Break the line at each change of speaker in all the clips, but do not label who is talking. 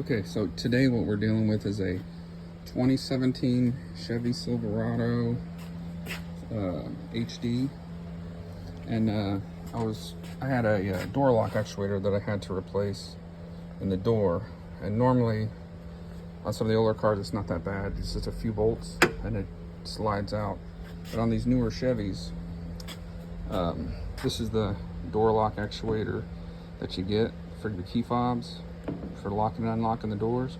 Okay, so today what we're dealing with is a 2017 Chevy Silverado HD, and I had a door lock actuator that I had to replace in the door. And normally on some of the older cars it's not that bad, it's just a few bolts and it slides out. But on these newer Chevys, this is the door lock actuator that you get for your key fobs, for locking and unlocking the doors.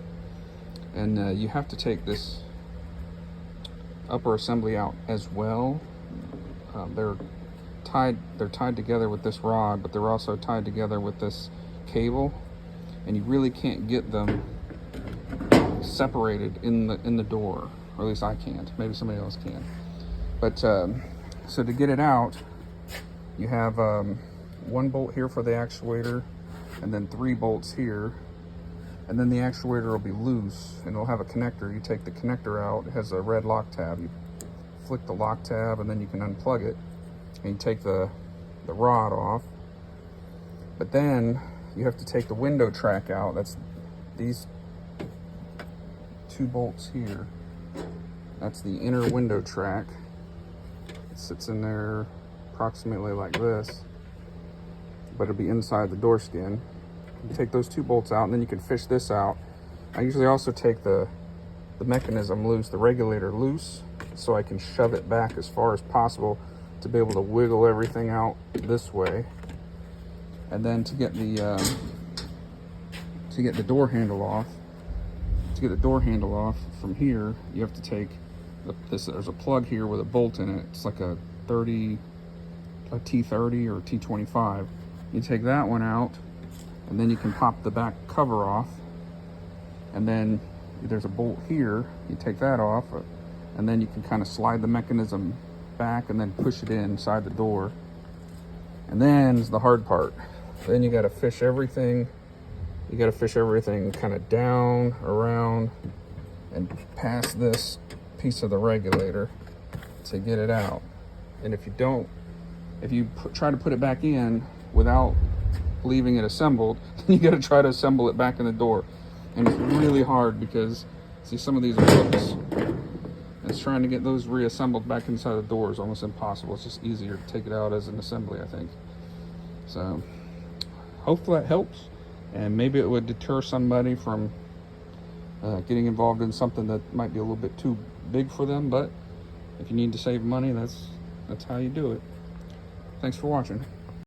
And you have to take this upper assembly out as well. They're tied together with this rod, but they're also tied together with this cable, and you really can't get them separated in the door, or at least I can't. Maybe somebody else can. But so to get it out, you have one bolt here for the actuator, and then 3 bolts here, and then the actuator will be loose and it'll have a connector. You take the connector out, it has a red lock tab. You flick the lock tab and then you can unplug it, and you take the rod off. But then you have to take the window track out. That's these 2 bolts here. That's the inner window track. It sits in there approximately like this, but it'll be inside the door skin. You take those 2 bolts out and then you can fish this out. I usually also take the mechanism loose, the regulator loose, so I can shove it back as far as possible to be able to wiggle everything out this way. And then to get the door handle off, from here, you have to take this. There's a plug here with a bolt in it. It's like a T30 or a T25. You take that one out, and then you can pop the back cover off. And then there's a bolt here. You take that off, and then you can kind of slide the mechanism back and then push it inside the door. And then is the hard part. Then you got to fish everything. You got to fish everything kind of down, around, and past this piece of the regulator to get it out. And if you try to put it back in without leaving it assembled, then you got to try to assemble it back in the door. And it's really hard because, see, some of these are hooks. It's trying to get those reassembled back inside the door is almost impossible. It's just easier to take it out as an assembly, I think. So hopefully that helps, and maybe it would deter somebody from getting involved in something that might be a little bit too big for them. But if you need to save money, that's how you do it. Thanks for watching.